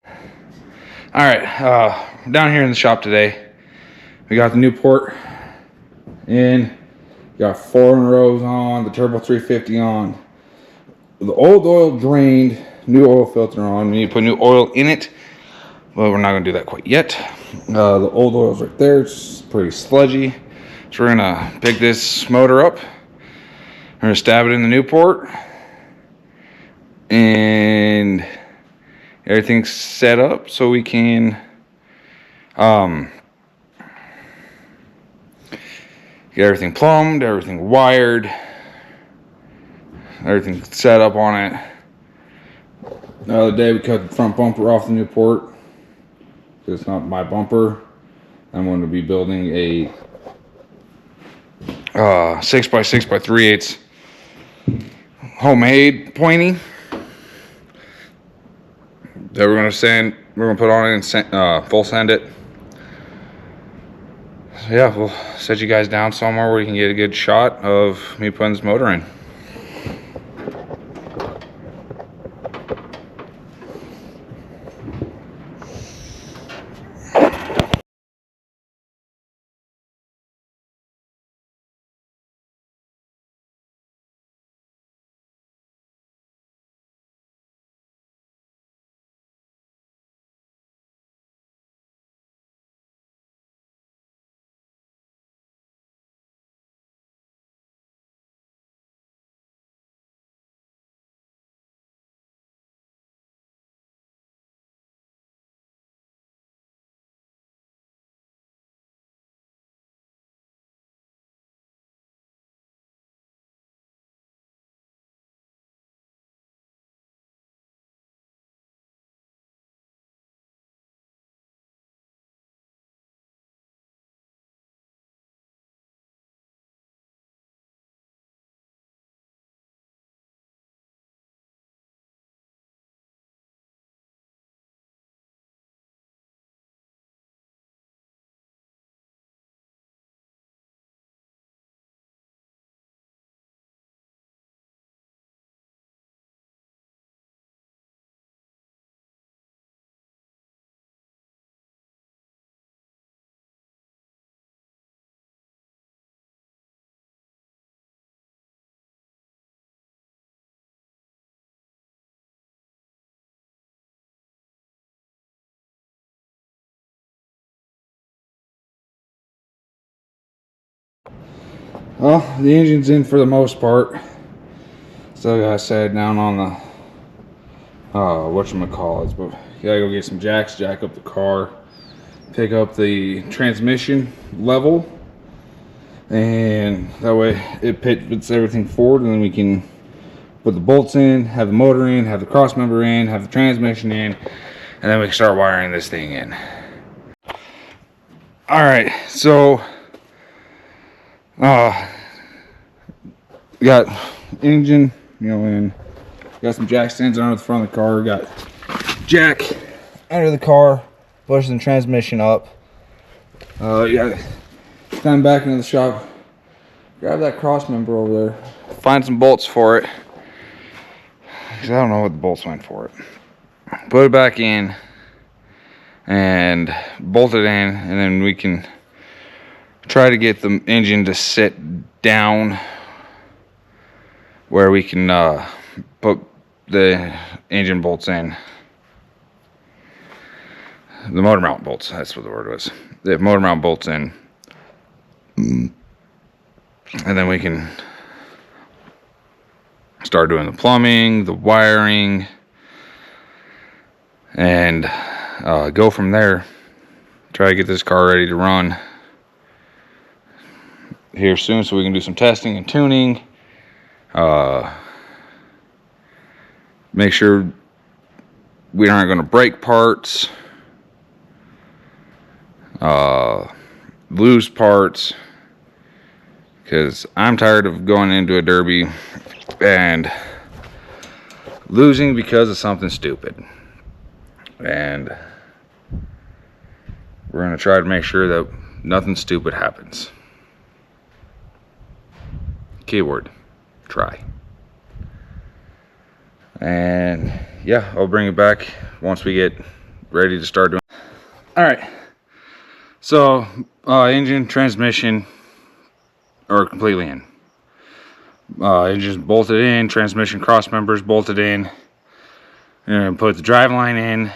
All right, down here in the shop today, we got the Newport in. Got 4 rows on, the turbo 350 on, the old oil drained, new oil filter on. We need to put new oil in it, but we're not gonna do that quite yet. The old oil's right there, it's pretty sludgy. So we're gonna pick this motor up, we're gonna stab it in the Newport, and everything's set up so we can get everything plumbed, everything wired, everything set up on it. The other day we cut the front bumper off the Newport. It's not my bumper. I'm going to be building a 6x6x3/8 homemade pointy that we're going to sand. We're going to put on it and full send it. So yeah, we'll set you guys down somewhere where you can get a good shot of me putting this motor in. Well, the engine's in for the most part. Still got set down on the whatchamacallits, but you gotta go get some jacks, jack up the car, pick up the transmission level, and that way it puts everything forward, and then we can put the bolts in, have the motor in, have the cross member in, have the transmission in, and then we can start wiring this thing in. All right, so we got engine, in. Got some jack stands under the front of the car. Got jack under the car, pushing the transmission up. Yeah, come back into the shop, grab that cross member over there, find some bolts for it, because I don't know what the bolts went for it. Put it back in and bolt it in, and then we can try to get the engine to sit down where we can put the engine bolts in. The motor mount bolts, that's what the word was. The motor mount bolts in. And then we can start doing the plumbing, the wiring, and go from there. Try to get this car ready to run here soon so we can do some testing and tuning. Make sure we aren't going to break parts, lose parts, because I'm tired of going into a derby and losing because of something stupid. And we're going to try to make sure that nothing stupid happens. Keyword, try. And yeah, I'll bring it back once we get ready to start doing. All right, so engine, transmission are completely in. Engine's bolted in, transmission cross members bolted in, and put the driveline in.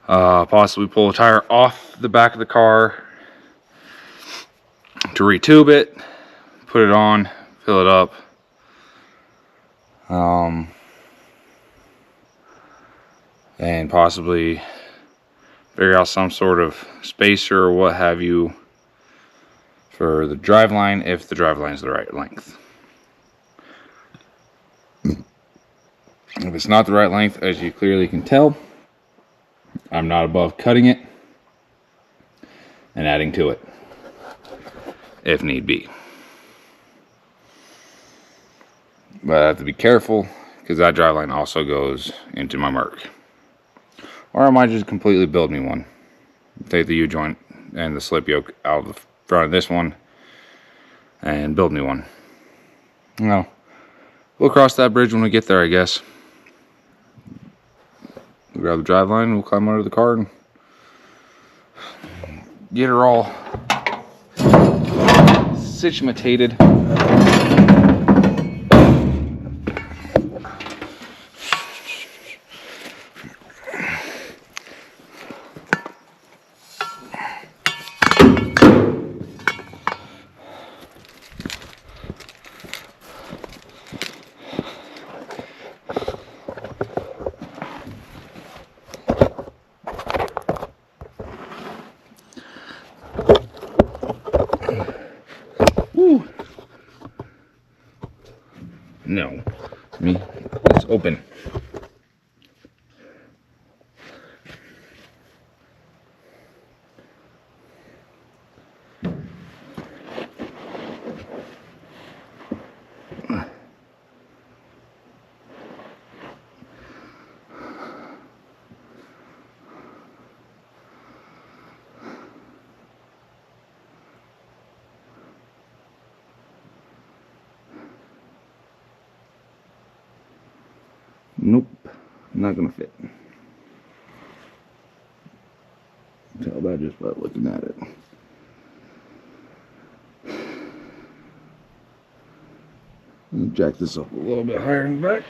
Possibly pull a tire off the back of the car to retube it, put it on, fill it up. And possibly figure out some sort of spacer or what have you for the driveline, if the driveline is the right length. If it's not the right length, as you clearly can tell, I'm not above cutting it and adding to it if need be. But I have to be careful because that driveline also goes into my Merc. Or I might just completely build me one. Take the U-joint and the slip yoke out of the front of this one and build me one. Well, we'll cross that bridge when we get there, I guess. We'll grab the driveline, we'll climb under the car and get her all situated. Woo. No, it's open. Nope, not gonna fit. Tell that just by looking at it. Jack this up a little bit higher in the back.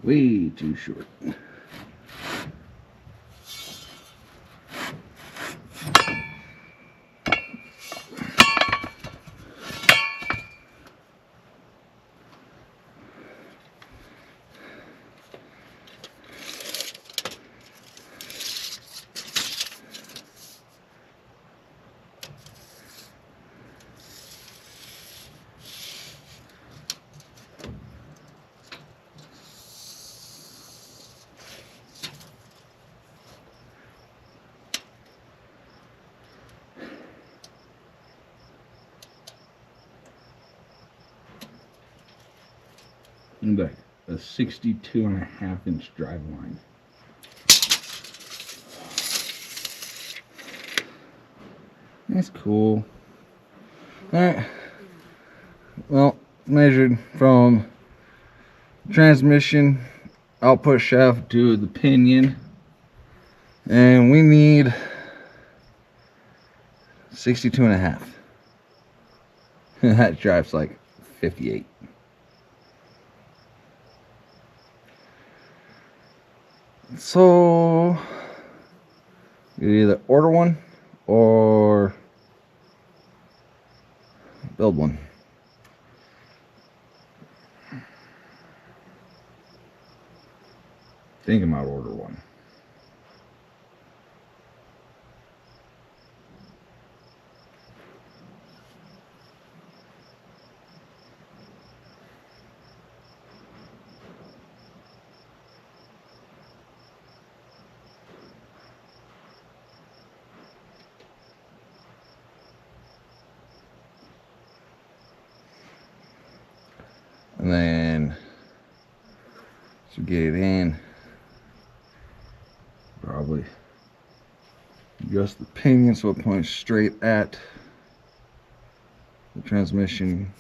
Way too short. and like a 62.5-inch drive line. That's cool. Alright. Well, measured from transmission output shaft to the pinion, and we need 62.5. That drives like 58. So you either order one or build one. Thinking about order one. And then to get it in, probably adjust the pinion so it points straight at the transmission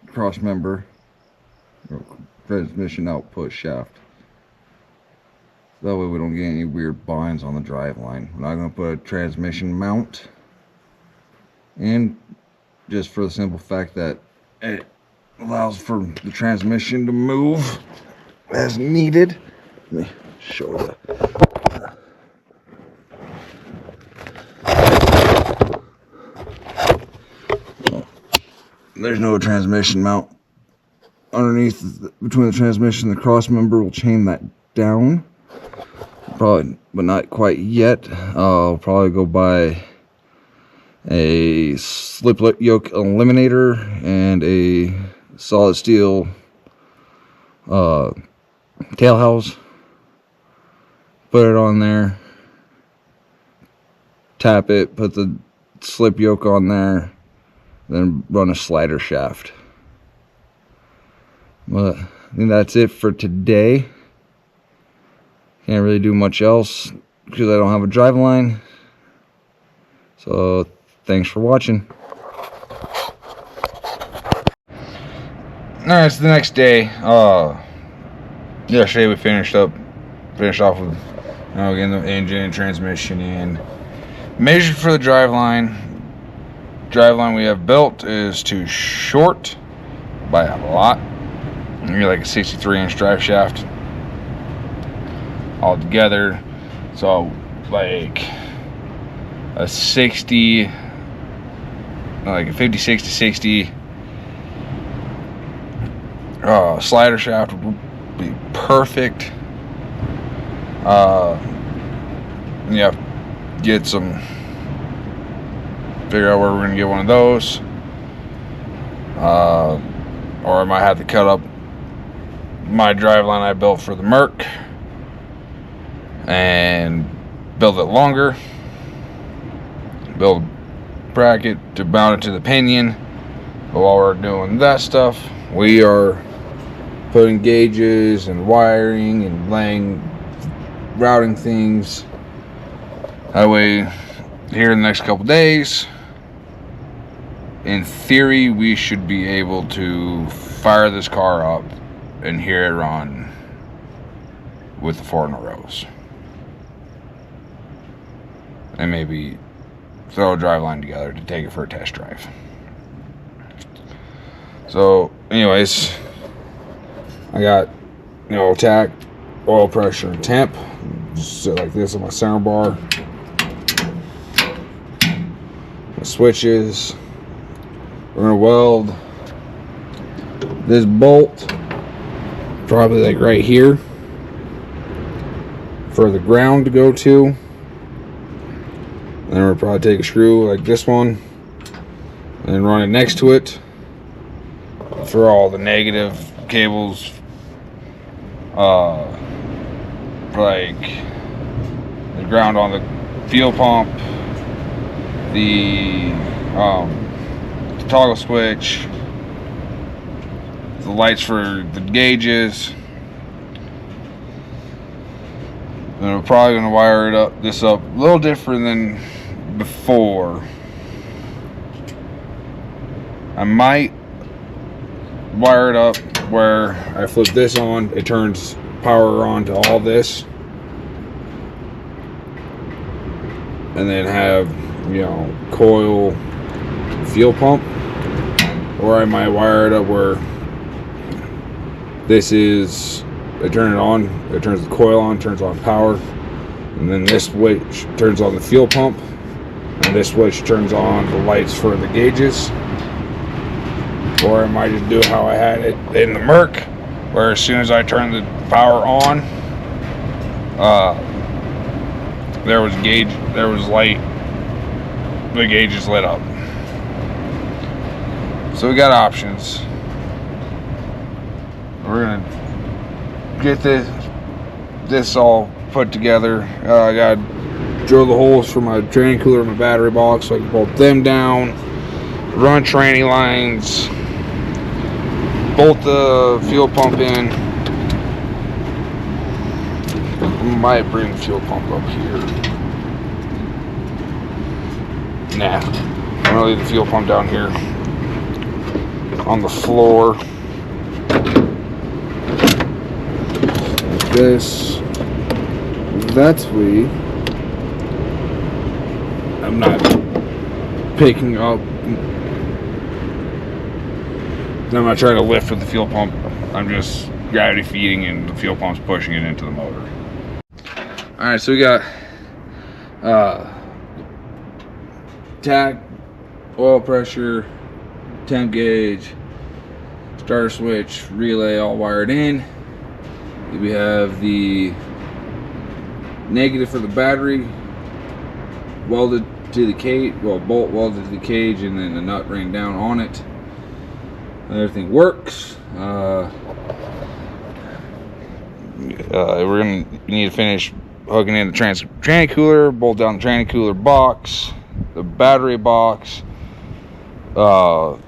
cross member or transmission output shaft. That way we don't get any weird binds on the drive line. We're not going to put a transmission mount in, just for the simple fact that it allows for the transmission to move as needed. Let me show you. There's no transmission mount underneath, between the transmission and the cross member. We'll chain that down, probably, but not quite yet. I'll probably go buy a slip yoke eliminator and a solid steel tail house. Put it on there, tap it, put the slip yoke on there, then run a slider shaft. But I think that's it for today. Can't really do much else because I don't have a drive line. So thanks for watching. Alright, it's the next day. Yesterday we finished off with getting the engine and transmission in. Measured for the drive line. Drive line we have built is too short by a lot. You're like a 63-inch drive shaft altogether. So like a 60, like a 56 to 60 slider shaft would be perfect. Yeah, get some, figure out where we're gonna get one of those, or I might have to cut up my drive line I built for the Merc and build it longer, build a bracket to mount it to the pinion. But while we're doing that stuff, we are putting gauges and wiring and routing things. That way, here in the next couple days, in theory, we should be able to fire this car up and hear it run with the 4 in a rows. And maybe throw a drive line together to take it for a test drive. So, anyways, I got, attack, oil pressure, and temp. Just sit like this on my center bar. The switches. We're gonna weld this bolt probably like right here for the ground to go to. Then we'll probably take a screw like this one and run it next to it for all the negative cables, like the ground on the fuel pump, the toggle switch, the lights for the gauges. And we're probably going to wire this up a little different than before. I might wire it up where I flip this on, it turns power on to all this, and then have, you know, coil fuel pump. Or I might wire it up where this is, I turn it on, it turns the coil on, turns on power, and then this switch turns on the fuel pump, and this switch turns on the lights for the gauges. Or I might just do how I had it in the Merc, where as soon as I turn the power on, there was light, the gauges lit up. So we got options. We're gonna get this all put together. I gotta drill the holes for my training cooler and my battery box so I can bolt them down, run training lines, bolt the fuel pump in. I might bring the fuel pump up here. Nah, I'm gonna leave the fuel pump down here on the floor. Like this. That's I'm not picking up. I'm not trying to lift with the fuel pump. I'm just gravity feeding and the fuel pump's pushing it into the motor. Alright, so we got tach, oil pressure, temp gauge, starter switch, relay all wired in. We have the negative for the battery welded to the cage, well, bolt welded to the cage, and then the nut ran down on it. Everything works. We're gonna need to finish hooking in the tranny cooler, bolt down the tranny cooler box, the battery box, plug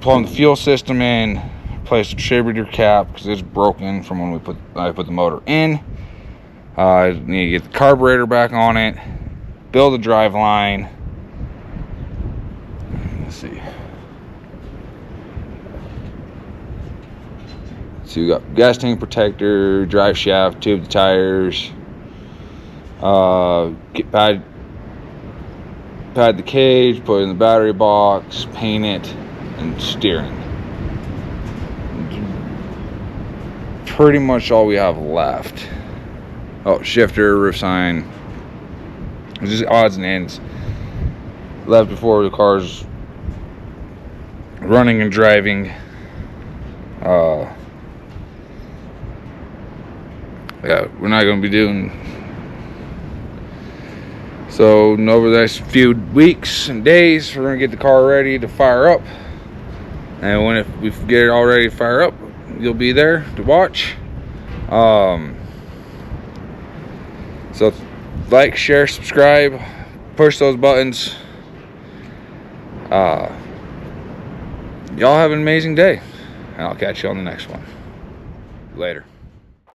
the fuel system in, replace the distributor cap because it's broken from when I put the motor in. I need to get the carburetor back on it, build a drive line. Let's see. So we got gas tank protector, drive shaft, tube the tires, pad the cage, put it in the battery box, paint it, and steering. Pretty much all we have left. Oh, shifter, roof sign. It's just odds and ends left before the car's running and driving. Yeah, we're not going to be doing. So over the next few weeks and days, we're going to get the car ready to fire up. And when we get it all ready to fire up, you'll be there to watch. So like, share, subscribe, push those buttons. Y'all have an amazing day, and I'll catch you on the next one. Later.